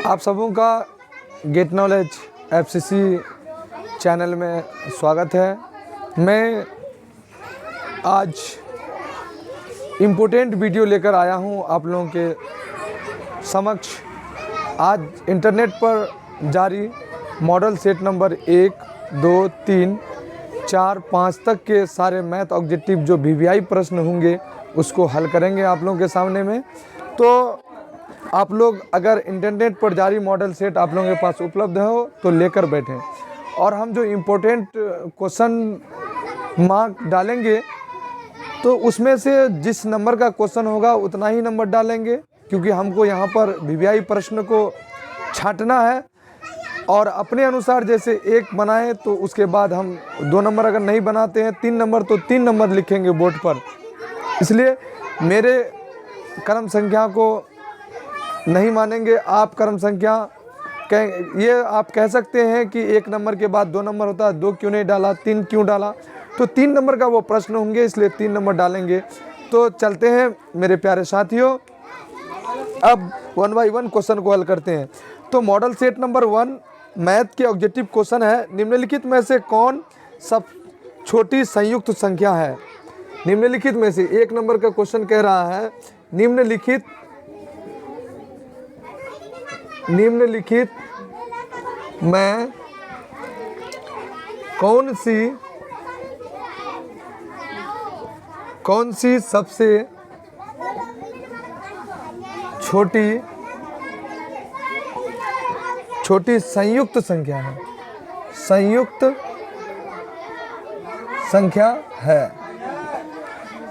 आप सबों का गेट नॉलेज एफसीसी चैनल में स्वागत है। मैं आज इम्पोर्टेंट वीडियो लेकर आया हूं आप लोगों के समक्ष। आज इंटरनेट पर जारी मॉडल सेट नंबर 1, 2, 3, 4, 5 तक के सारे मैथ ऑब्जेक्टिव जो वीवीआई प्रश्न होंगे उसको हल करेंगे आप लोगों के सामने में। तो आप लोग अगर इंटरनेट पर जारी मॉडल सेट आप लोगों के पास उपलब्ध हो तो लेकर बैठें, और हम जो इम्पोर्टेंट क्वेश्चन मार्क डालेंगे तो उसमें से जिस नंबर का क्वेश्चन होगा उतना ही नंबर डालेंगे, क्योंकि हमको यहाँ पर वीवीआई प्रश्न को छांटना है। और अपने अनुसार जैसे 1 बनाए तो उसके बाद हम 2 नंबर, अगर नहीं बनाते हैं 3 नंबर तो 3 नंबर लिखेंगे बोर्ड पर। इसलिए मेरे क्रम संख्या को नहीं मानेंगे आप। क्रम संख्या ये आप कह सकते हैं कि 1 नंबर के बाद 2 नंबर होता है, 2 क्यों नहीं डाला, 3 क्यों डाला। तो 3 नंबर का वो प्रश्न होंगे, इसलिए 3 नंबर डालेंगे। तो चलते हैं मेरे प्यारे साथियों, अब 1 बाय 1 क्वेश्चन को हल करते हैं। तो मॉडल सेट नंबर 1 मैथ के ऑब्जेक्टिव क्वेश्चन है, निम्नलिखित में से कौन सब छोटी संयुक्त संख्या है। निम्नलिखित में से 1 नंबर का क्वेश्चन कह रहा है निम्नलिखित में कौन सी सबसे छोटी संयुक्त संख्या है। संयुक्त संख्या है।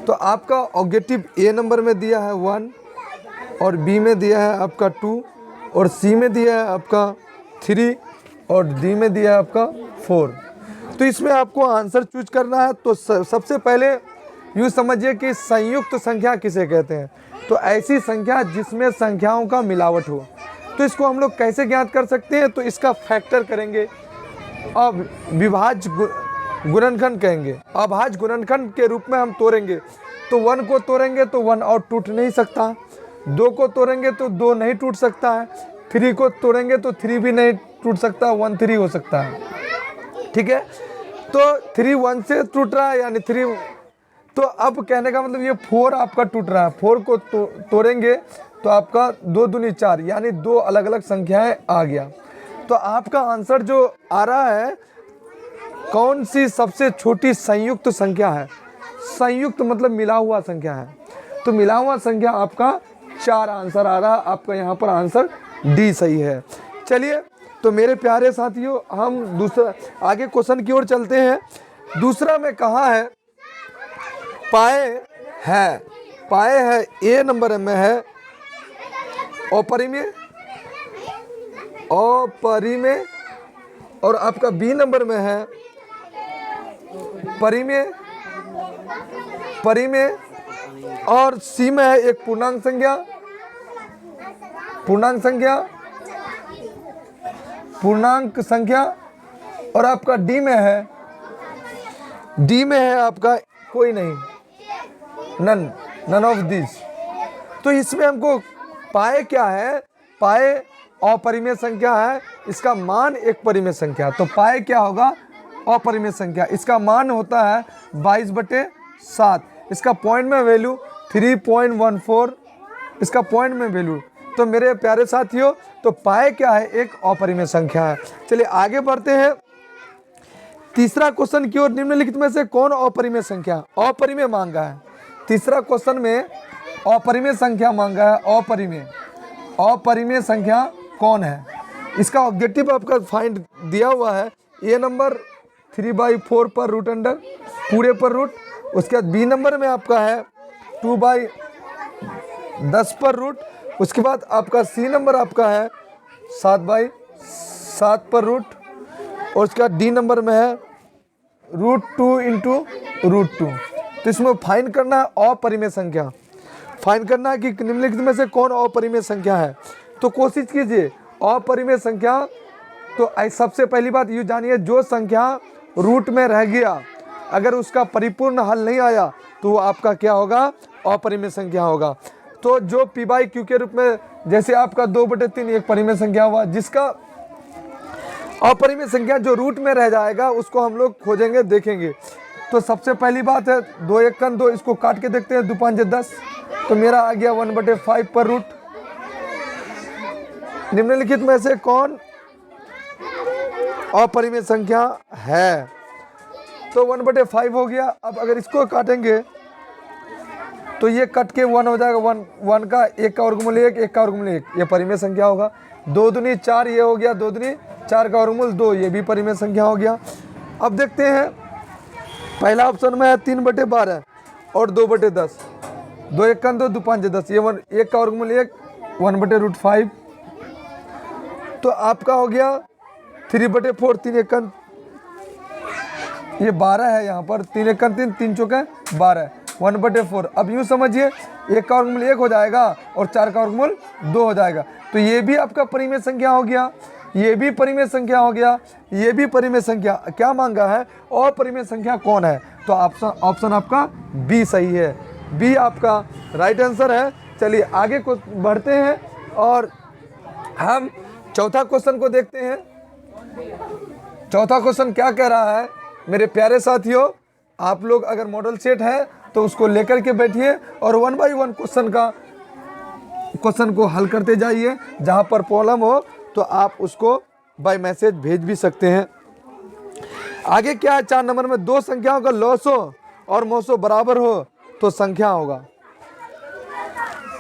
तो आपका ऑब्जेक्टिव ए नंबर में दिया है 1, और बी में दिया है आपका 2, और सी में दिया है आपका 3, और डी में दिया है आपका 4। तो इसमें आपको आंसर चूज करना है। तो सबसे पहले यूँ समझिए कि संयुक्त संख्या किसे कहते हैं। तो ऐसी संख्या जिसमें संख्याओं का मिलावट हो। तो इसको हम लोग कैसे ज्ञात कर सकते हैं। तो इसका फैक्टर करेंगे, अब विभाज्य गुणनखंड कहेंगे। अभाज्य गुणनखंड के रूप में हम तोड़ेंगे। तो 1 को तोड़ेंगे तो 1 और टूट नहीं सकता, 2 को तोड़ेंगे तो 2 नहीं टूट सकता है, 3 को तोड़ेंगे तो 3 भी नहीं टूट सकता, 1 3 हो सकता है। ठीक है, तो 3 1 से टूट रहा है, यानी 3। तो अब कहने का मतलब ये 4 आपका टूट रहा है। 4 को तोड़ेंगे तो आपका 2 दूनी 4, यानी 2 अलग अलग संख्याएं आ गया। तो आपका आंसर जो आ रहा है, कौन सी सबसे छोटी संयुक्त संख्या है। संयुक्त मतलब मिला हुआ संख्या है। तो मिला हुआ संख्या आपका 4 आंसर आ रहा है। आपका यहाँ पर आंसर डी सही है। चलिए, तो मेरे प्यारे साथियों, हम दूसरा आगे क्वेश्चन की ओर चलते हैं। दूसरा में कहा है पाए है ए नंबर में है अपरिमेय, और आपका बी नंबर में है परिमेय, और सी में है एक पूर्णांक संख्या, और आपका डी में है आपका कोई नहीं, नन ऑफ दिस। तो इसमें हमको पाए क्या है, पाए अपरिमेय संख्या है, इसका मान एक परिमेय संख्या। तो पाए क्या होगा, अपरिमेय संख्या। इसका मान होता है 22/7। इसका पॉइंट में वैल्यू 3.14, इसका पॉइंट में वैल्यू। तो मेरे प्यारे साथियों, तो पाए क्या है, एक अपरिमेय संख्या है। चलिए आगे बढ़ते हैं तीसरा क्वेश्चन की ओर। निम्नलिखित में से कौन अपरिमेय संख्या, अपरिमेय मांगा है। तीसरा क्वेश्चन में अपरिमेय संख्या मांगा है। अपरिमेय संख्या कौन है। इसका ऑब्जेक्टिव आपका फाइंड दिया हुआ है। ए नंबर 3/4 पर रूट अंडर, पूरे पर रूट। उसके बाद बी नंबर में आपका है 2/10 पर रूट। उसके बाद आपका सी नंबर आपका है 7/7 पर रूट, और उसके बाद डी नंबर में है √2 × √2। तो इसमें फाइंड करना है अपरिमेय संख्या। फाइंड करना है कि निम्नलिखित में से कौन अपरिमेय संख्या है। तो कोशिश कीजिए अपरिमेय संख्या। तो सबसे पहली बात ये जानिए, जो संख्या रूट में रह गया, अगर उसका परिपूर्ण हल नहीं आया तो वो आपका क्या होगा, अपरिमेय संख्या होगा। तो जो पी बाई क्यू के रूप में, जैसे आपका 2/3 एक परिमेय संख्या हुआ, जिसका अपरिमेय संख्या जो रूट में रह जाएगा उसको हम लोग खोजेंगे, देखेंगे। तो सबसे पहली बात है 2 1 2, इसको काट के देखते हैं, 2 5 10, तो मेरा आ गया 1/5 पर रूट। निम्नलिखित में से कौन अपरिमेय संख्या है? तो 1/5 हो गया। अब अगर इसको काटेंगे तो ये कट के 1 हो जाएगा, 1 का 1 का वर्गमूल 1, 1 का वर्गमूल 1, ये परिमेय संख्या होगा। 2 दूनी 4 ये हो गया, 2 दूनी 4 का वर्गमूल 2, ये भी परिमेय संख्या हो गया। अब देखते हैं, पहला ऑप्शन में है 3/12 और 2/10, 2 1 2, 2 5 10, ये 1 का वर्गमूल 1, 1/√5। तो आपका हो गया 3/4, 3 1 ये 12 है, यहाँ पर 3 1 3, 3 चौके 12, 1/4। अब यूँ समझिए 1 का वर्गमूल 1 हो जाएगा और 4 का वर्गमूल 2 हो जाएगा। तो ये भी आपका परिमेय संख्या हो गया, ये भी परिमेय संख्या हो गया, ये भी परिमेय संख्या। क्या मांगा है? अपरिमेय संख्या कौन है? तो ऑप्शन आपका बी सही है, बी आपका राइट आंसर है। चलिए आगे को बढ़ते हैं और हम चौथा क्वेश्चन को देखते हैं। चौथा क्वेश्चन क्या कह रहा है मेरे प्यारे साथियों? आप लोग अगर मॉडल सेट है तो उसको लेकर के बैठिए और 1 बाई 1 क्वेश्चन को हल करते जाइए। जहां पर प्रॉब्लम हो तो आप उसको बाय मैसेज भेज भी सकते हैं। आगे क्या है? 4 नंबर में 2 संख्याओं का लॉसो और मोसो बराबर हो तो संख्या होगा।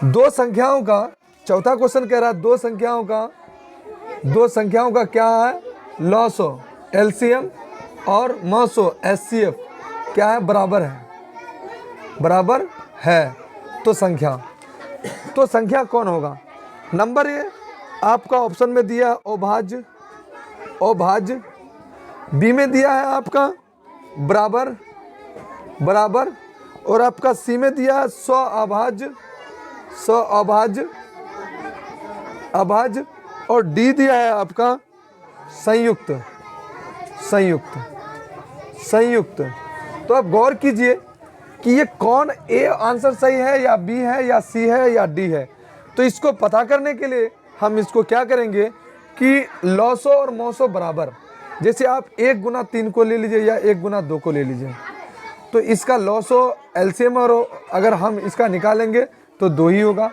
2 संख्याओं का, चौथा क्वेश्चन कह रहा है 2 संख्याओं का क्या है? लॉसो एलसीएम और मोसो एचसीएफ क्या है? बराबर है। तो संख्या कौन होगा? नंबर ए आपका ऑप्शन में दिया अभाज्य, बी में दिया है आपका बराबर, और आपका सी में दिया है अभाज्य, और डी दिया है आपका संयुक्त। तो अब गौर कीजिए कि ये कौन ए आंसर सही है या बी है या सी है या डी है। तो इसको पता करने के लिए हम इसको क्या करेंगे कि लॉसो और मोसो बराबर, जैसे आप 1 गुना 3 को ले लीजिए या 1 गुना 2 को ले लीजिए, तो इसका लॉसो एलसीएम और अगर हम इसका निकालेंगे तो 2 ही होगा,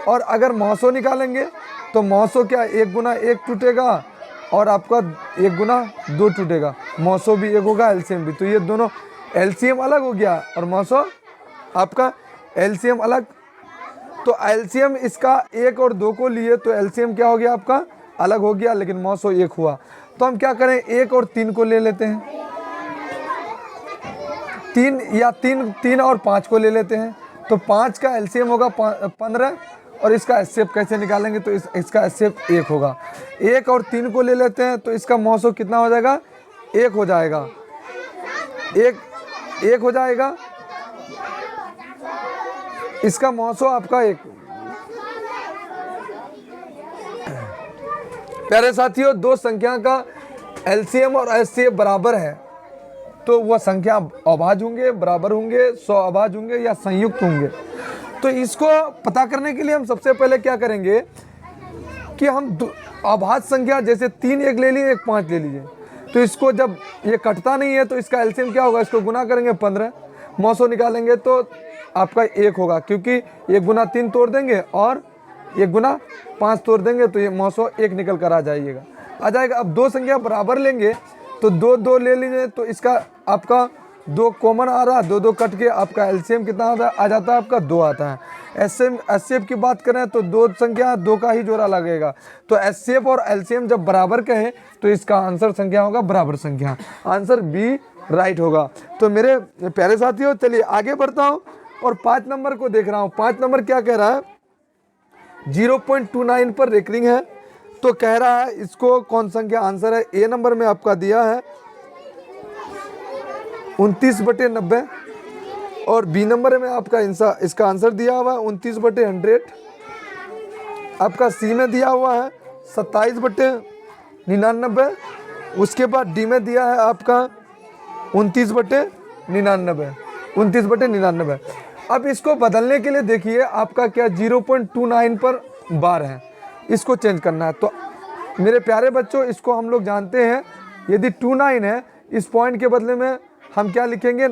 और अगर मोसो निकालेंगे तो मोसो क्या 1 गुना 1 टूटेगा और आपका 1 गुना 2 टूटेगा, मोसो भी 1 होगा, एलसीएम भी। तो ये दोनों एलसीएम अलग हो गया और मोसो आपका एलसीएम अलग। तो एलसीएम इसका 1 और 2 को लिए तो एलसीएम क्या हो गया आपका? अलग हो गया, लेकिन मोसो 1 हुआ। तो हम क्या करें? 1 और 3 को ले लेते हैं, 3 और 5 को ले लेते हैं। तो 5 का एलसीएम होगा 15, और इसका एचसीएफ कैसे निकालेंगे? तो इसका एचसीएफ 1 होगा। 1 और 3 को ले लेते हैं तो इसका मोसो कितना हो जाएगा? 1 हो जाएगा, 1 हो जाएगा। इसका मोसो आपका 1। प्यारे साथियों, 2 संख्या का एलसीएम और एचसीएफ बराबर है तो वह संख्या अभाज्य होंगे, बराबर होंगे, स्वअभाज्य होंगे या संयुक्त होंगे। तो इसको पता करने के लिए हम सबसे पहले क्या करेंगे कि हम अभाज्य संख्या, जैसे 3 1 ले लीजिए, 1 5 ले लीजिए, तो इसको जब ये कटता नहीं है तो इसका एलसीएम क्या होगा? इसको गुना करेंगे 15, मोसो निकालेंगे तो आपका 1 होगा, क्योंकि 1 गुना 3 तोड़ देंगे और 1 गुना 5 तोड़ देंगे तो ये मोसो 1 निकल कर आ जाएगा। अब 2 संख्या बराबर लेंगे तो 2 2 ले लीजिए, तो इसका आपका 2 कॉमन आ रहा, 2 2 कट के आपका एलसीएम कितना आ जाता है? आपका 2 आता है। एचसीएफ की बात करें तो 2 संख्या 2 का ही जोड़ा लगेगा। तो एचसीएफ और एलसीएम जब बराबर कहे तो इसका आंसर संख्या होगा बराबर संख्या। आंसर बी राइट होगा। तो मेरे प्यारे साथियों, चलिए आगे बढ़ता हूँ और 5 नंबर को देख रहा हूँ। 5 नंबर क्या कह रहा है? 0.29 पर रेकरिंग है, तो कह रहा है इसको कौन संख्या आंसर है? ए नंबर में आपका दिया है 29/90, और बी नंबर में आपका इसका आंसर दिया हुआ है 29/100। आपका सी में दिया हुआ है 27/99। उसके बाद डी में दिया है आपका 29/99। अब इसको बदलने के लिए देखिए आपका क्या 0.29 पर बार है, इसको चेंज करना है। तो मेरे प्यारे बच्चों, इसको हम लोग जानते हैं, यदि 29 है, इस पॉइंट के बदले में हम क्या लिखेंगे,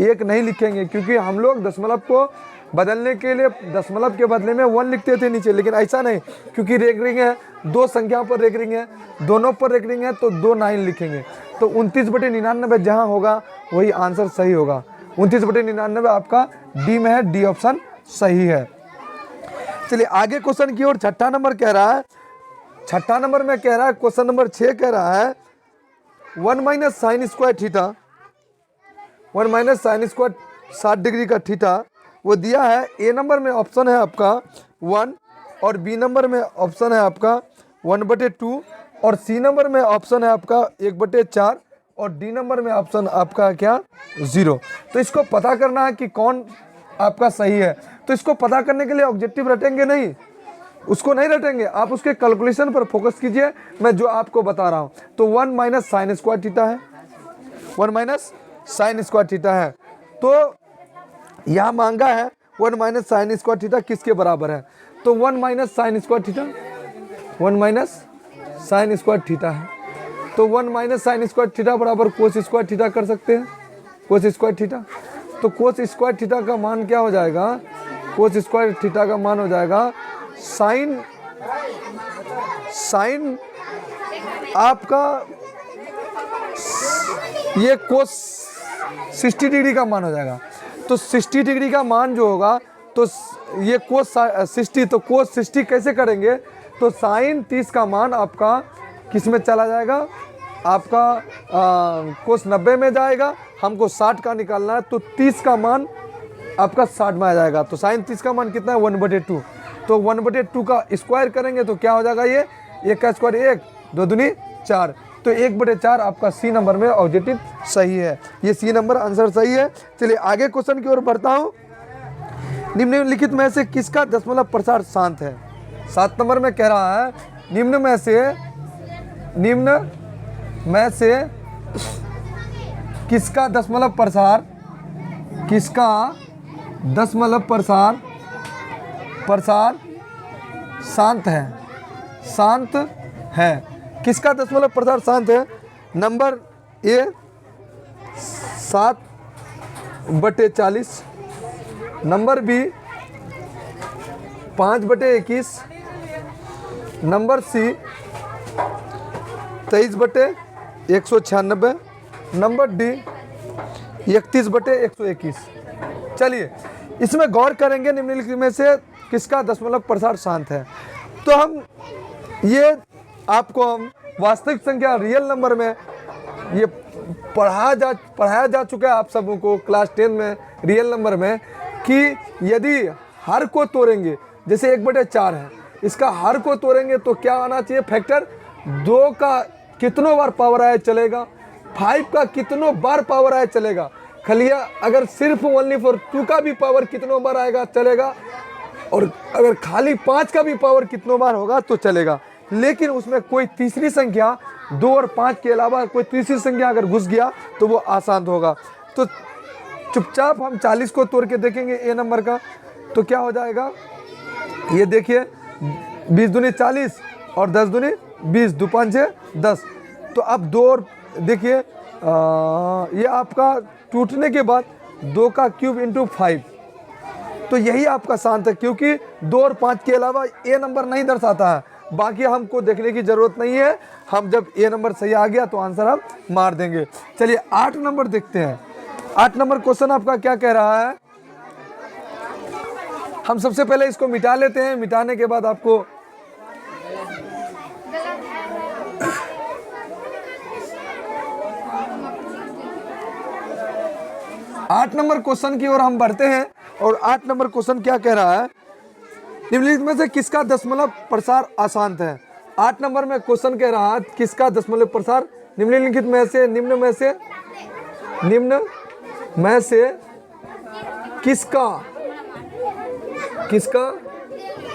1 नहीं लिखेंगे, क्योंकि हम लोग दशमलव को बदलने के लिए दशमलव के बदले में 1 लिखते थे नीचे, लेकिन ऐसा नहीं, क्योंकि रेगरिंग है, 2 संख्याओं पर रेगरिंग है, दोनों पर रेगरिंग है, तो 2 9 लिखेंगे। तो 29/99 जहाँ होगा वही आंसर सही होगा। 29/99 आपका डी में है, डी ऑप्शन सही है। चलिए आगे क्वेश्चन की ओर। छठा नंबर कह रहा है, छठा नंबर में कह रहा है, क्वेश्चन नंबर 6 कह रहा है 1 - sin square theta, 1 - sin square 60 degree का थीटा वो दिया है। ए नंबर में ऑप्शन है आपका 1 और बी नंबर में ऑप्शन है आपका 1/2 और सी नंबर में ऑप्शन है आपका 1/4 और डी नंबर में ऑप्शन आपका क्या 0। तो इसको पता करना है कि कौन आपका सही है। तो इसको पता करने के लिए ऑब्जेक्टिव रटेंगे नहीं, उसको नहीं रटेंगे, आप उसके कैलकुलेशन पर फोकस कीजिए, मैं जो आपको बता रहा हूँ। तो 1 - sin स्क्वायर थीटा है, 1 - sin स्क्वायर थीटा है। तो यहाँ मांगा है 1 - sin स्क्वायर थीटा किसके बराबर है, तो 1 - sin square theta, 1 - sin square theta है। तो 1 - sin स्क्वायर थीटा बराबर कोस स्क्वायर थीटा कर सकते हैं, कोस स्क्वायर थीटा। तो कोस स्क्वायर थीटा का मान क्या हो जाएगा, कोस स्क्वायर थीटा का मान हो जाएगा साइन आपका ये कोस 60 डिग्री का मान हो जाएगा। तो 60 डिग्री का मान जो होगा, तो ये कोस 60, तो कोस 60 कैसे करेंगे, तो साइन 30 का मान आपका किस में चला जाएगा, आपका कोस 90 में जाएगा, हमको 60 का निकालना है, तो 30 का मान आपका 60 में आ जाएगा। तो साइन 30 का मान कितना है 1/2। तो 1/2 का स्क्वायर करेंगे तो क्या हो जाएगा, ये 1 का स्क्वायर 1, 2 दूनी 4, तो 1/4 आपका सी नंबर में ऑब्जेक्टिव सही है। ये सी नंबर आंसर सही है। चलिए आगे क्वेश्चन की ओर बढ़ता हूँ। निम्नलिखित में से किसका दशमलव प्रसार शांत है। 7 नंबर में कह रहा है निम्न में से किसका दशमलव प्रसार, किसका दशमलव प्रसार शांत है, शांत है। किसका दशमलव प्रसार शांत है, number A 7/40, number B 5/21, number C 23/196, number D 31/121। चलिए इसमें गौर करेंगे, निम्नलिखित में से किसका दशमलव प्रसार शांत है। तो हम ये आपको हम वास्तविक संख्या रियल नंबर में ये पढ़ाया जा चुका है आप सबों को क्लास 10 में रियल नंबर में, कि यदि हर को तोड़ेंगे, जैसे 1/4 है, इसका हर को तोड़ेंगे तो क्या आना चाहिए फैक्टर, 2 का कितनों बार पावर आया चलेगा, 5 का कितनों बार पावर आया चलेगा, खलिया अगर सिर्फ ओनली फॉर 2 का भी पावर कितनों बार आएगा चलेगा, और अगर खाली 5 का भी पावर कितनों बार होगा तो चलेगा। लेकिन उसमें कोई तीसरी संख्या 2 और 5 के अलावा कोई तीसरी संख्या अगर घुस गया तो वो आसान होगा। तो चुपचाप हम 40 को तोड़ के देखेंगे ए नंबर का, तो क्या हो जाएगा, ये देखिए 20 दूनी 40 और 10 दूनी 20, 2 5 6 10। तो अब 2 और देखिए ये आपका टूटने के बाद 2 का क्यूब इंटू 5, तो यही आपका शांत है, क्योंकि 2 और 5 के अलावा ए नंबर नहीं दर्शाता है। बाकी हमको देखने की ज़रूरत नहीं है, हम जब ए नंबर सही आ गया तो आंसर हम मार देंगे। चलिए 8 नंबर देखते हैं। 8 नंबर क्वेश्चन आपका क्या कह रहा है, हम सबसे पहले इसको मिटा लेते हैं, मिटाने के बाद आपको आठ नंबर क्वेश्चन की ओर हम बढ़ते हैं। और 8 नंबर क्वेश्चन क्या कह रहा है, निम्नलिखित में से किसका दशमलव प्रसार अशांत है। 8 नंबर में क्वेश्चन कह रहा है किसका दशमलव प्रसार, निम्नलिखित में से निम्न में से किसका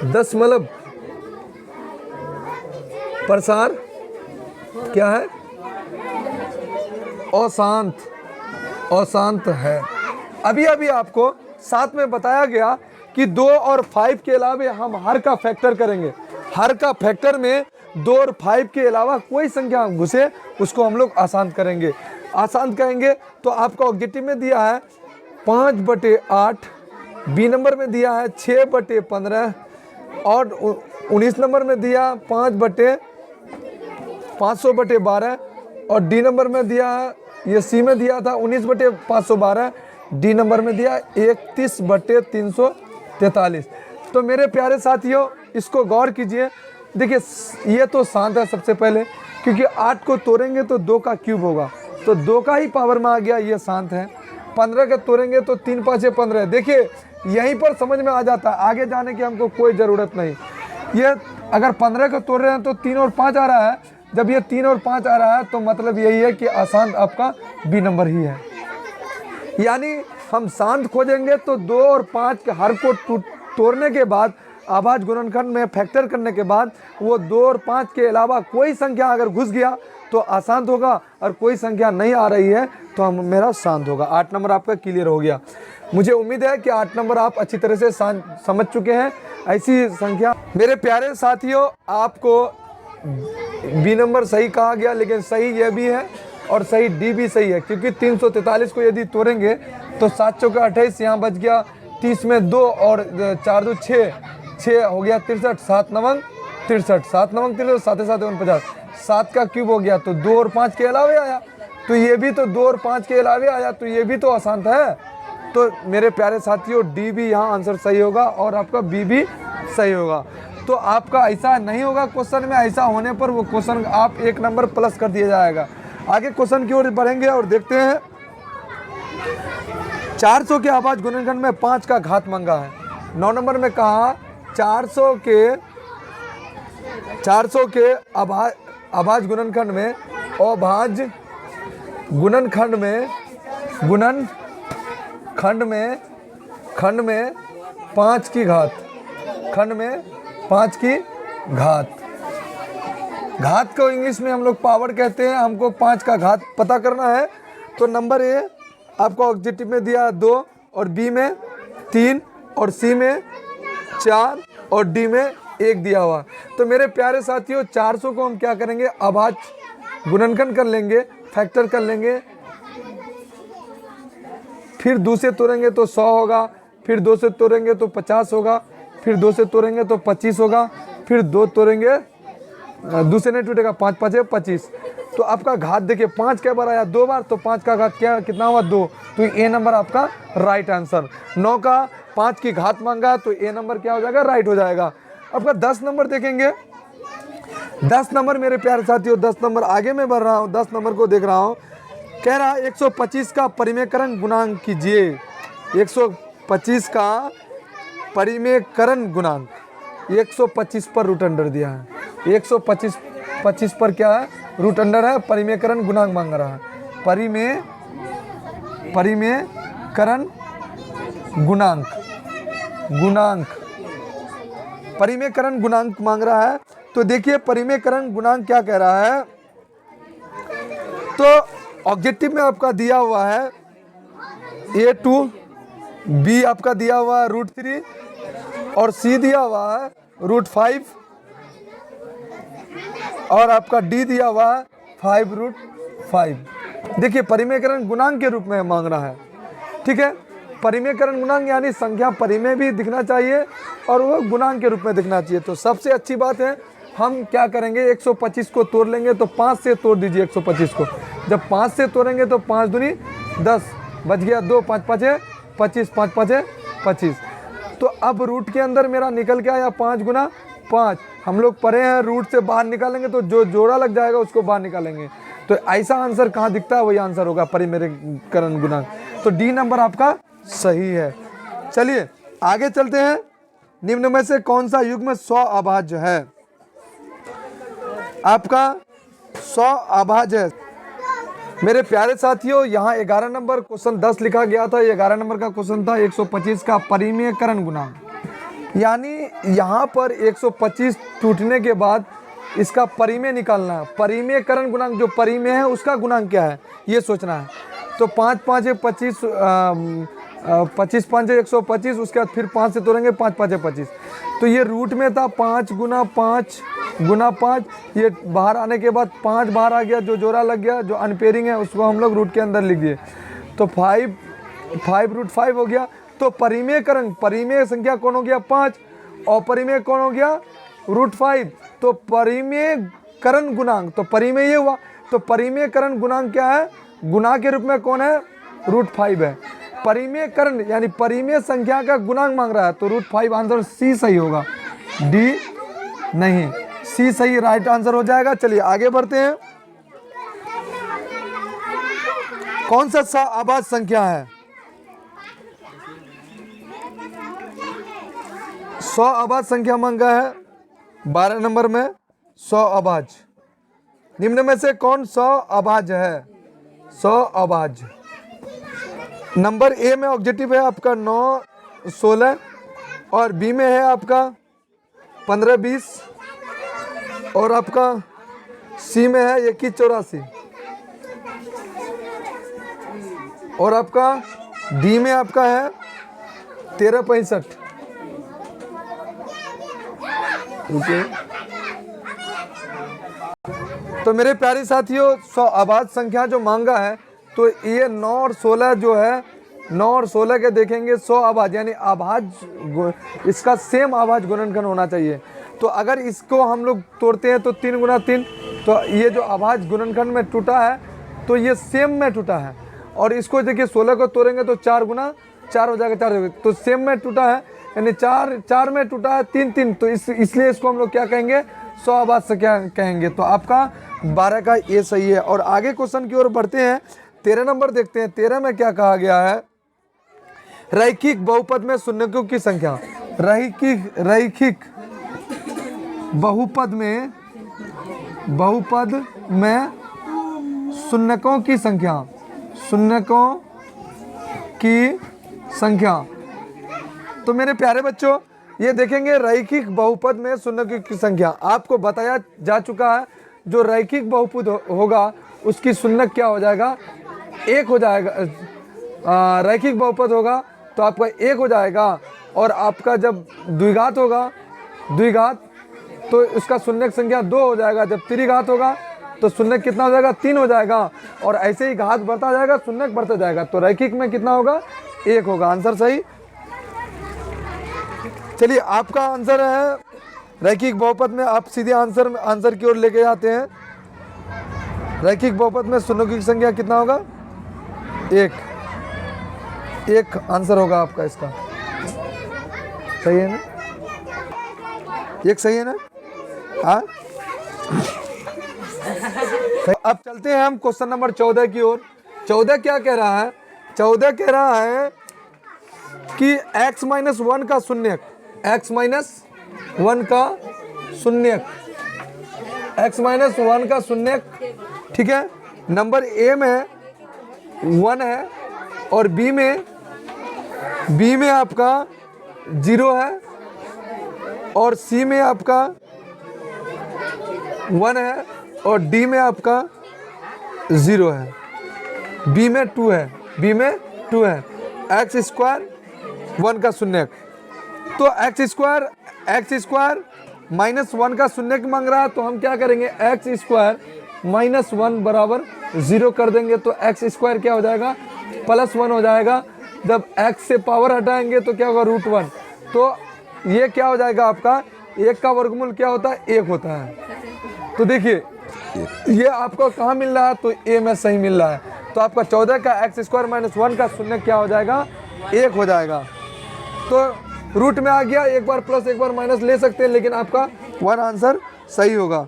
दशमलव प्रसार क्या है, अशांत है। अभी आपको साथ में बताया गया कि 2 और 5 के अलावा हम हर का फैक्टर करेंगे। हर का फैक्टर में 2 और 5 के अलावा कोई संख्या घुसे उसको हम लोग आसान करेंगे। आसान करेंगे तो आपका ऑब्जेक्टिव में दिया है 5/8, बी नंबर में दिया है 6/15 और 19 नंबर में दिया 5/512 और डी नंबर में दिया है, ये सी में दिया था 19/512, डी नंबर में दिया 31/343। तो मेरे प्यारे साथियों इसको गौर कीजिए। देखिए ये तो शांत है सबसे पहले, क्योंकि 8 को तोड़ेंगे तो 2 का क्यूब होगा, तो 2 का ही पावर में आ गया, ये शांत है। 15 का तोड़ेंगे तो 3 5 15। देखिए यहीं पर समझ में आ जाता है, आगे जाने की हमको कोई ज़रूरत नहीं। ये अगर 15 का तोड़ रहे हैं तो 3 और 5 आ रहा है, जब ये 3 और 5 आ रहा है तो मतलब यही है कि आसान आपका बी नंबर ही है। यानी हम शांत खोजेंगे तो 2 और 5 के हर को तोड़ने के बाद अभाज्य गुणनखंड में फैक्टर करने के बाद वो 2 और 5 के अलावा कोई संख्या अगर घुस गया तो आसान होगा, और कोई संख्या नहीं आ रही है तो हम मेरा शांत होगा। 8 नंबर आपका क्लियर हो गया। मुझे उम्मीद है कि 8 नंबर आप अच्छी तरह से समझ चुके हैं। ऐसी संख्या मेरे प्यारे साथियों आपको बी नंबर सही कहा गया, लेकिन सही यह भी है और सही डी भी सही है, क्योंकि 343 को यदि तोड़ेंगे तो 7 चौके 28, यहाँ बच गया 30 में 2 और 4 2 6 हो गया 63, 7 नवंग 63, 7 नवंग 63, 7 7 49, 7 का क्यूब हो गया तो 2 और 5 के अलावे आया, तो ये भी तो 2 और 5 के अलावे आया, तो ये भी तो आसान है। तो मेरे प्यारे साथियों डी भी यहाँ आंसर सही होगा और आपका बी भी सही होगा। तो आपका ऐसा नहीं होगा क्वेश्चन में, ऐसा होने पर वो क्वेश्चन आप 1 नंबर प्लस कर दिया जाएगा। आगे क्वेश्चन की ओर बढ़ेंगे और देखते हैं 400 के अभाज्य गुणनखंड में 5 का घात मांगा है। 9 नंबर में कहा 400 के अभाज्य गुणनखंड में अभाज्य गुणनखंड में 5 की घात, खंड में 5 की घात, घात को इंग्लिश में हम लोग पावर कहते हैं। हमको 5 का घात पता करना है। तो नंबर ए आपको ऑब्जेक्टिव में दिया 2 और बी में 3 और सी में 4 और डी में 1 दिया हुआ। तो मेरे प्यारे साथियों 400 को हम क्या करेंगे, अभाज्य गुणनखंड कर लेंगे, फैक्टर कर लेंगे, फिर 2 से तोड़ेंगे तो 100 होगा, फिर 2 से तोड़ेंगे तो 50 होगा, फिर 2 से तोड़ेंगे तो 25 होगा, फिर 2 तोड़ेंगे, 2 से नहीं टूटेगा, 5 5 25। तो आपका घात देखिए 5 क्या बार आया, 2 बार, तो 5 का घात क्या कितना हुआ 2, तो ए नंबर आपका राइट आंसर। 9 का 5 की घात मांगा तो ए नंबर क्या हो जाएगा, राइट हो जाएगा। आपका 10 नंबर देखेंगे। 10 नंबर मेरे प्यारे साथियों 10 नंबर आगे मैं बढ़ रहा हूँ, 10 नंबर को देख रहा हूँ। कह रहा 125 का परिमेयकरण गुणांक कीजिए। 125 का परिमेयकरण गुणांक, 125 पर रूट अंडर दिया है, 125 पर क्या है, रूट अंडर है, परिमेयकरण गुणांक मांग रहा है। परिमेयकरण परिमेयकरण गुणांक मांग रहा है। तो देखिए परिमेयकरण गुणांक क्या कह रहा है, तो ऑब्जेक्टिव में आपका दिया हुआ है A2, बी आपका दिया हुआ है √3 और सी दिया हुआ है √5 और आपका डी दिया हुआ है 5√5। देखिए परिमेयकरण गुणांक के रूप में मांग रहा है, ठीक है। परिमेयकरण गुणांक यानी संख्या परिमेय भी दिखना चाहिए और वो गुणांक के रूप में दिखना चाहिए। तो सबसे अच्छी बात है हम क्या करेंगे, 125 को तोड़ लेंगे तो 5 से तोड़ दीजिए 125 को। जब 5 से तोड़ेंगे तो 5 दूनी 10, बच गया 2, 5 5 25, 5 5 25। तो अब रूट के अंदर मेरा निकल के आया 5 गुना 5। हम लोग पढ़े हैं रूट से बाहर निकालेंगे तो जो जोड़ा लग जाएगा उसको बाहर निकालेंगे। तो ऐसा आंसर कहाँ दिखता है, वही आंसर होगा परिमेयकरण गुणांक। तो डी नंबर आपका सही है। चलिए आगे चलते हैं। निम्न में से कौन सा युग्म 100 अभाज्य है? आपका 100 अभाज्य है। मेरे प्यारे साथियों यहाँ 11 नंबर क्वेश्चन 10 लिखा गया था, 11 नंबर का क्वेश्चन था 125 का परिमेयकरण गुणांक। यानी यहाँ पर 125 टूटने के बाद इसका परिमेय निकालना है। परिमेयकरण गुणांक जो परिमेय है उसका गुणांक क्या है ये सोचना है। तो 5 5 25 25 5 125, उसके बाद फिर 5 से तोड़ेंगे, 5 5 25। तो ये रूट में था 5 गुना 5 गुना 5, ये बाहर आने के बाद 5 बाहर आ गया, जो जोड़ा लग गया, जो अनपेयरिंग है उसको हम लोग रूट के अंदर लिख दिए। तो 5 रूट 5 हो गया। तो परिमेय संख्या कौन हो गया 5, और परिमेय कौन हो गया रूट 5। तो परिमेय करण गुणांक, तो परिमेय ये हुआ, तो परिमेय करण गुणांक क्या है, गुणा के रूप में कौन है रूट 5 है। परिमेय करण यानी परिमेय संख्या का गुणांक मांग रहा है, तो रूट 5 आंसर सी सही होगा, डी नहीं, सी सही राइट आंसर हो जाएगा। चलिए आगे बढ़ते हैं। कौन सा सहअभाज्य संख्या है, सहअभाज्य संख्या मांगा है 12 नंबर में, सहअभाज्य। निम्न में से कौन सहअभाज्य है, सहअभाज्य। नंबर ए में ऑब्जेक्टिव है आपका 9 16, और बी में है आपका 15 20, और आपका सी में है 21 84, और आपका डी में आपका है 13 65। तो मेरे प्यारे साथियों, सहअभाज्य संख्या जो मांगा है, तो ये 9 और 16 जो है, 9 और 16 के देखेंगे सहअभाज्य यानी अभाज्य, इसका सेम अभाज्य गुणनखंड होना चाहिए। तो अगर इसको हम लोग तोड़ते हैं तो 3 गुना 3, तो ये जो अभाज्य गुणनखंड में टूटा है तो ये सेम में टूटा है। और इसको देखिए 16 को तोड़ेंगे तो 4 गुना 4 हो जाएगा, 4 हो जाएगा, तो सेम में टूटा है, यानी 4 में टूटा है 3 3, तो इसलिए इसको हम लोग क्या कहेंगे सहअभाज्य संख्या कहेंगे। तो आपका 12 का ये सही है। और आगे क्वेश्चन की ओर बढ़ते हैं, 13 नंबर देखते हैं। 13 में क्या कहा गया है, रैखिक बहुपद में शून्यकों की संख्या। रैखिक बहुपद में शून्यकों की संख्या, शून्यकों की संख्या। तो मेरे प्यारे बच्चों, ये देखेंगे रैखिक बहुपद में शून्यकों की संख्या। आपको बताया जा चुका है, जो रैखिक बहुपद होगा उसकी शून्यक क्या हो जाएगा, 1 हो जाएगा। रैखिक बहुपद होगा तो आपका 1 हो जाएगा, और आपका जब द्विघात होगा, द्विघात, तो उसका शून्यक संख्या 2 हो जाएगा। जब त्रिघात होगा तो शून्यक कितना हो जाएगा, 3 हो जाएगा, और ऐसे ही घात बढ़ता जाएगा, शून्यक बढ़ता जाएगा। तो रैखिक में कितना होगा, 1 होगा, आंसर सही। चलिए आपका आंसर है रैखिक बहुपद में, आप सीधे आंसर की ओर लेके जाते हैं। रैखिक बहुपद में शून्यों की संख्या कितना होगा, 1 आंसर होगा आपका इसका, सही है ना, 1 सही है ना। हाँ, अब चलते हैं हम क्वेश्चन नंबर 14 की ओर। 14 क्या कह रहा है, 14 कह रहा है कि x-1 का शून्यक, x-1 का शून्यक, x-1 का शून्यक, ठीक है। नंबर ए में 1 है, और बी में आपका 0 है, और सी में आपका 1 है, और डी में आपका 0 है, बी में 2 है, x² 1 का शून्यक। तो x² -1 का शून्यक मांग रहा है, तो हम क्या करेंगे, x² -1 बराबर 0 कर देंगे, तो x² क्या हो जाएगा, +1 हो जाएगा। जब x से पावर हटाएंगे तो क्या होगा, √1। तो ये क्या हो जाएगा आपका, 1 का वर्गमूल क्या होता है, 1 होता है। तो देखिए ये आपको कहाँ मिल रहा है, तो ए में सही मिल रहा है। तो आपका 14 का x² -1 का शून्य क्या हो जाएगा, 1 हो जाएगा। तो रूट में आ गया, एक बार प्लस एक बार माइनस ले सकते हैं, लेकिन आपका 1 आंसर सही होगा।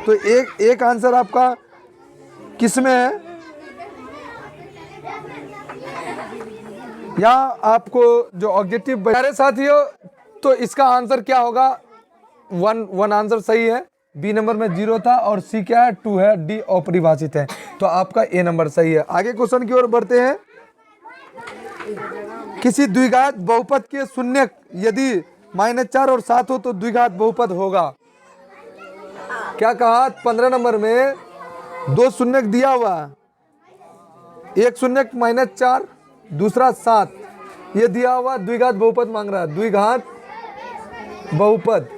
तो एक आंसर आपका किस में है, या आपको जो ऑब्जेक्टिव प्यारे साथियों, तो इसका आंसर क्या होगा, 1 आंसर सही है। बी नंबर में 0 था, और सी क्या है, 2 है, डी अपरिभाषित है। तो आपका ए नंबर सही है। आगे क्वेश्चन की ओर बढ़ते हैं। किसी द्विघात बहुपद के शून्यक यदि -4 और 7 हो तो द्विघात बहुपद होगा। क्या कहा, 15 नंबर में 2 शून्यक दिया हुआ है, एक शून्यक -4 दूसरा 7, ये दिया हुआ द्विघात बहुपद मांग रहा है, द्विघात बहुपद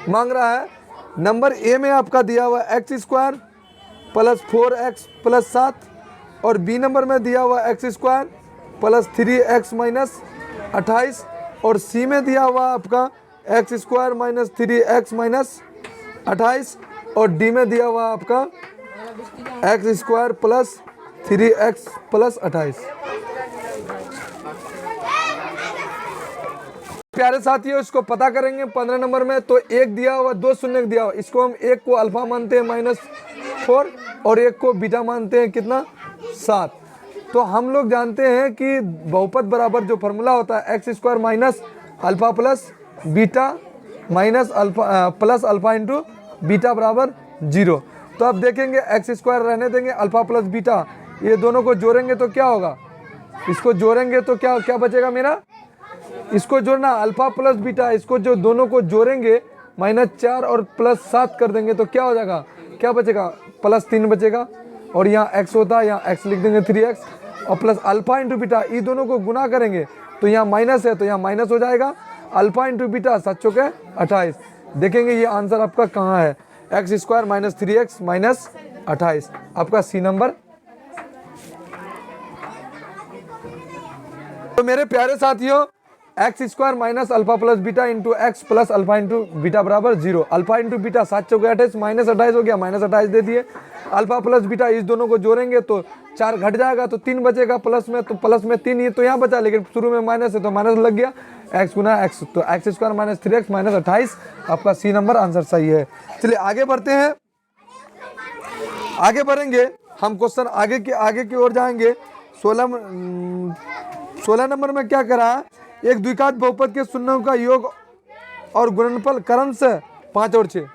मांग रहा है। नंबर ए में आपका दिया हुआ x square plus 4x plus 7, और बी नंबर में दिया हुआ x square plus 3x minus 28, और सी में दिया हुआ आपका x square minus 3x minus 28, और डी में दिया हुआ आपका x square plus 3x plus 28। प्यारे साथियों, इसको पता करेंगे 15 नंबर में। तो एक दिया हुआ, 2 शून्य दिया हुआ, इसको हम एक को अल्फा मानते हैं -4 और एक को बीटा मानते हैं कितना 7। तो हम लोग जानते हैं कि बहुपद बराबर जो फॉर्मूला होता है x square minus alpha plus beta minus alpha plus alpha into beta बराबर 0। तो अब देखेंगे एक्स स्क्वायर रहने देंगे, अल्फा प्लस बीटा, ये दोनों को जोड़ेंगे तो क्या होगा, इसको जोड़ेंगे तो क्या क्या बचेगा मेरा, इसको जोड़ना अल्फा प्लस बीटा, इसको जो दोनों को जोड़ेंगे -4 और +7 कर देंगे तो क्या हो जाएगा, क्या बचेगा, +3 बचेगा। और यहाँ x होता है, यहाँ x लिख देंगे 3x, और प्लस अल्फा इंटू बीटा, ये दोनों को गुना करेंगे तो यहाँ माइनस है तो यहाँ माइनस हो जाएगा। अल्फा इंटू बीटा 7 चौके 28। देखेंगे ये आंसर आपका कहाँ है, x square minus 3x minus 28, आपका सी नंबर। तो मेरे प्यारे साथियों, x square minus alpha plus beta into x plus alpha into beta बराबर 0। अल्फा इंटू बीटा 7 चौके 28 माइनस 28 हो गया, माइनस 28 दे दिए। अल्फा प्लस बीटा इस दोनों को जोड़ेंगे तो 4 घट जाएगा तो 3 बचेगा प्लस में, तो प्लस में 3 ये तो यहाँ बचा, लेकिन शुरू में माइनस है तो माइनस लग गया, एक्स गुना एक्स, तो x square minus 3x minus 28, आपका सी नंबर आंसर सही है। चलिए आगे बढ़ते हैं, आगे बढ़ेंगे हम, क्वेश्चन आगे की ओर जाएंगे। 16 नंबर में क्या करा है, एक द्विघात बहुपद के शून्यों का योग और गुणनफल क्रमश 5 और 6,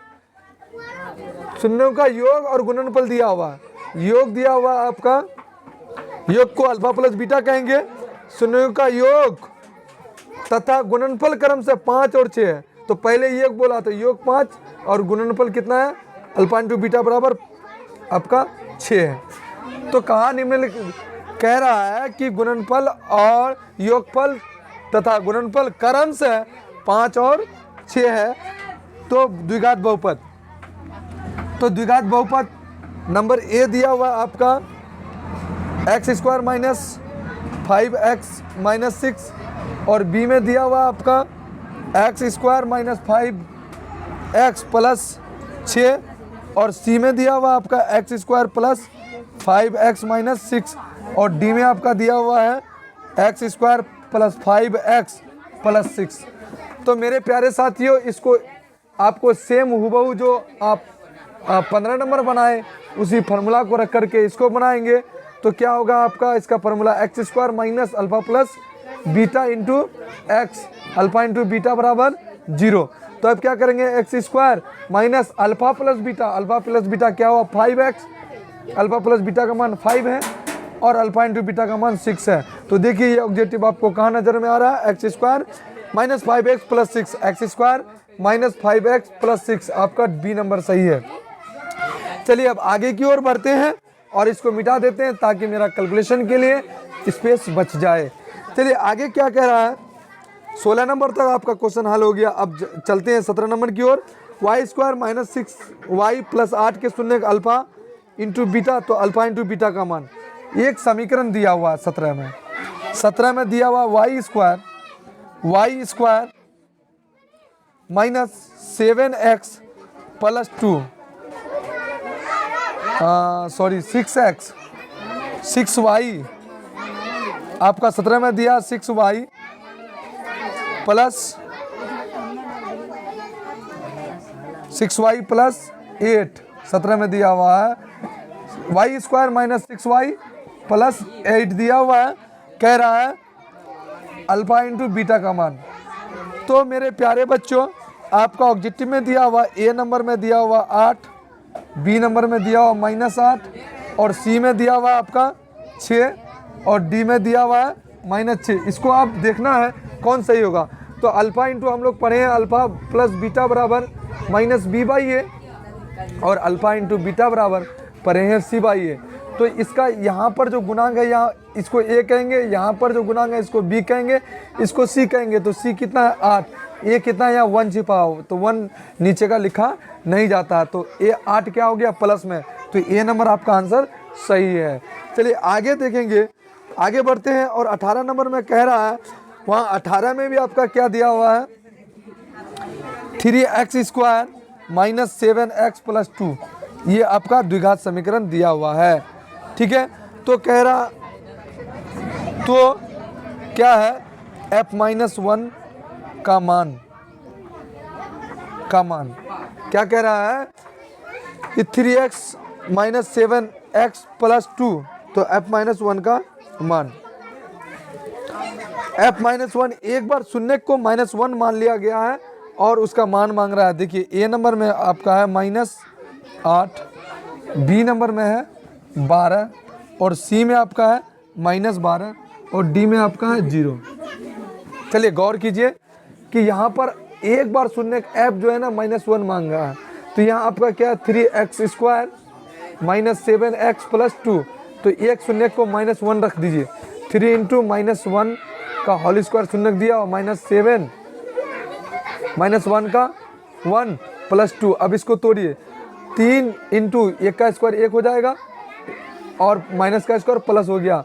शून्यों का योग और गुणनफल दिया हुआ है, योग दिया हुआ आपका, योग को अल्फा प्लस बीटा कहेंगे, शून्यों का योग तथा गुणनफल क्रमश 5 और 6 है। तो पहले योग बोला तो योग 5 और गुणनफल कितना है, अल्फा इंटू बीटा बराबर आपका 6 है। तो कहाँ निम्नलिखित कह रहा है कि गुणनफल और योगफल तथा गुणनफल क्रमश 5 और 6 है, तो द्विघात बहुपद। तो द्विघात बहुपद नंबर ए दिया हुआ आपका x square minus 5x minus 6, और बी में दिया हुआ आपका x square minus 5x plus 6, और सी में दिया हुआ आपका x square plus 5x minus 6, और डी में आपका दिया हुआ है x square plus 5x plus 6। तो मेरे प्यारे साथियों, इसको आपको सेम हुबहू जो आप 15 नंबर बनाए उसी फार्मूला को रख करके इसको बनाएंगे तो क्या होगा आपका, इसका formula x square minus alpha plus beta into x, alpha into beta बराबर 0। तो अब क्या करेंगे, x square minus alpha plus beta, alpha plus beta क्या हुआ 5x, अल्फा प्लस बीटा का मान 5 है और अल्फा इंटू बीटा का मान 6 है। तो देखिए ये ऑब्जेक्टिव आपको कहाँ नजर में आ रहा है, x square minus 5x plus 6, x square minus 5x plus 6, आपका बी नंबर सही है। चलिए अब आगे की ओर बढ़ते हैं और इसको मिटा देते हैं ताकि मेरा कैलकुलेशन के लिए स्पेस बच जाए। चलिए आगे क्या कह रहा है, 16 नंबर तक आपका क्वेश्चन हल हो गया। अब चलते हैं 17 नंबर की ओर। Y square minus 6y plus 8 के शून्य का अल्फा इंटू बीटा, तो अल्फा इंटू बीटा का मान, एक समीकरण दिया हुआ है 17 में दिया हुआ Y square minus 7x plus 2 6y, आपका 17 में दिया 6y प्लस 8, 17 में दिया हुआ है। Y square minus 6y plus 8 दिया हुआ है, कह रहा है अल्फा इंटू बीटा का मान। तो मेरे प्यारे बच्चों, आपका ऑब्जेक्टिव में दिया हुआ ए नंबर में दिया हुआ 8, बी नंबर में दिया हुआ -8, और सी में दिया हुआ आपका 6, और डी में दिया हुआ है -6। इसको आप देखना है कौन सही होगा। तो अल्फा इंटू हम लोग पढ़े हैं अल्फा प्लस बीटा बराबर -b/a, और अल्फा इंटू बीटा बराबर पढ़े हैं c/a। तो इसका यहाँ पर जो गुणांक है यहाँ इसको ए कहेंगे, यहाँ पर जो गुणांक है इसको बी कहेंगे, इसको सी कहेंगे। तो सी कितना है 8, ए कितना है यहाँ 1 छिपा हो तो 1 नीचे का लिखा नहीं जाता, तो ए 8 क्या हो गया प्लस में, तो ए नंबर आपका आंसर सही है। चलिए आगे देखेंगे, आगे बढ़ते हैं और 18 नंबर में कह रहा है, वहाँ 18 में भी आपका क्या दिया हुआ है 3x² - 7x + 2, ये आपका द्विघात समीकरण दिया हुआ है। ठीक है, तो कह रहा तो क्या है f-1 का मान क्या कह रहा है कि 3x - 7x + 2, तो f-1 का मान f-1 एक बार शून्य को -1 मान लिया गया है और उसका मान मांग रहा है। देखिए ए नंबर में आपका है -8, बी नंबर में है 12 और सी में आपका है -12 और डी में आपका है 0। चलिए गौर कीजिए कि यहाँ पर एक बार शून्य f जो है ना -1 मांग रहा है, तो यहाँ आपका क्या है 3x² - 7x + 2, तो एक शून्य को -1 रख दीजिए, 3 × -1 का होल स्क्वायर शून्य दिया और -7 -1 का 1 + 2। अब इसको तोड़िए, 3 × 1 का स्क्वायर 1 हो जाएगा और माइनस का स्क्वायर प्लस हो गया,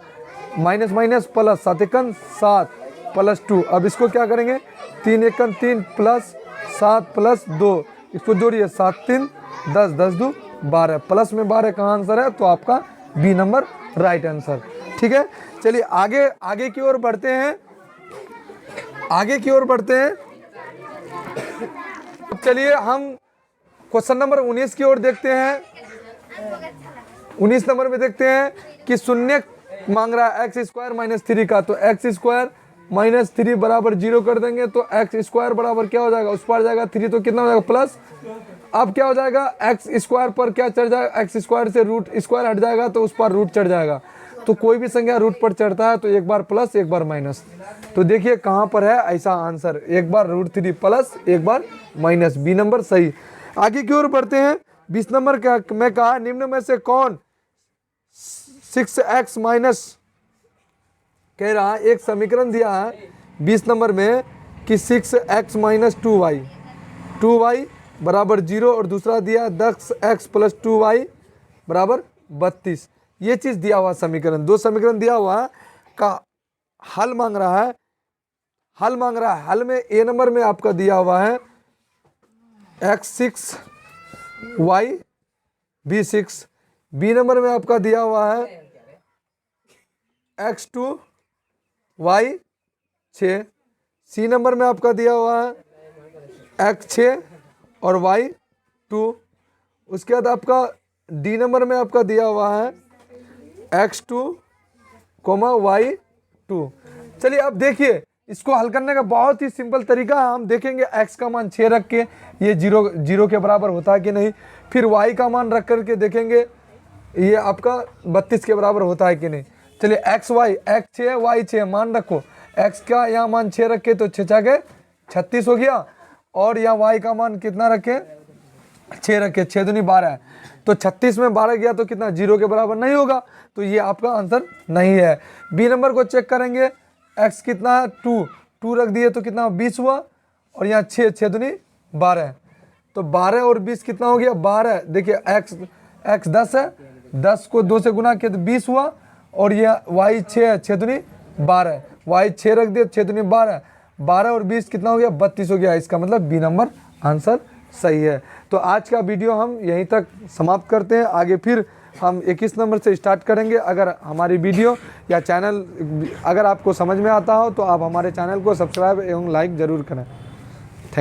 माइनस माइनस प्लस 7 × 7 + 2। अब इसको क्या करेंगे 3 × 3 + 7 + 2, इसको जोड़िए 7 × 3 10 10 2 12, प्लस में 12 का आंसर है, तो आपका बी नंबर राइट आंसर। ठीक है, चलिए आगे की ओर बढ़ते हैं, चलिए हम क्वेश्चन नंबर 19 की ओर देखते हैं। 19 नंबर में देखते हैं कि शून्य मांग रहा है x² - 3 का, तो x² - 3 बराबर 0 कर देंगे, तो x² बराबर क्या हो जाएगा, उस पर जाएगा 3 तो कितना हो जाएगा प्लस। अब क्या हो जाएगा x² पर क्या चढ़ जाएगा, x² से रूट स्क्वायर हट जाएगा तो उस पर रूट चढ़ जाएगा। तो कोई भी संख्या रूट पर चढ़ता है तो एक बार प्लस एक बार माइनस, तो देखिए कहाँ पर है ऐसा आंसर, एक बार √3 प्लस एक बार माइनस, बी नंबर सही। आगे की ओर बढ़ते हैं। 20 नंबर का मैं कहा निम्न में से कौन 6x माइनस कह रहा है, एक समीकरण दिया है 20 नंबर में कि 6x - 2y बराबर 0 और दूसरा दिया 10x + 2y बराबर 32। ये चीज़ दिया हुआ समीकरण, दो समीकरण दिया हुआ का हल मांग रहा है, हल में ए नंबर में आपका दिया हुआ है x6 y b6, B number में आपका दिया हुआ है x2 y 6, सी नंबर में आपका दिया हुआ है x6 और y 2, उसके बाद आपका डी नंबर में आपका दिया हुआ है x2, y 2। चलिए अब देखिए इसको हल करने का बहुत ही सिंपल तरीका है। हम देखेंगे x का मान 6 रख के ये 0 के बराबर होता है कि नहीं, फिर y का मान रख करके देखेंगे ये आपका 32 के बराबर होता है कि नहीं। चलिए x 6 y 6 मान रखो, x का यहाँ मान 6 रखे तो 6 6 के 36 हो गया, और यहाँ y का मान कितना रखे 6 रखे, 6 दूनी 12 है, तो 36 में 12 गया तो कितना 0 के बराबर नहीं होगा, तो ये आपका आंसर नहीं है। बी नंबर को चेक करेंगे, x कितना है 2 रख दिए तो कितना 20 हुआ, और यहाँ 6 दूनी 12, तो 12 और 20 कितना हो गया 12। देखिए x 10 है, 10 को 2 से गुना किया तो 20 हुआ, और यह y 6 है, 6 दूनी 12, y 6 रख दिए 6 दूनी 12, 12 और 20 कितना हो गया 32 हो गया। इसका मतलब बी नंबर आंसर सही है। तो आज का वीडियो हम यहीं तक समाप्त करते हैं, आगे फिर हम 21 नंबर से स्टार्ट करेंगे। अगर हमारी वीडियो या चैनल अगर आपको समझ में आता हो तो आप हमारे चैनल को सब्सक्राइब एवं लाइक ज़रूर करें।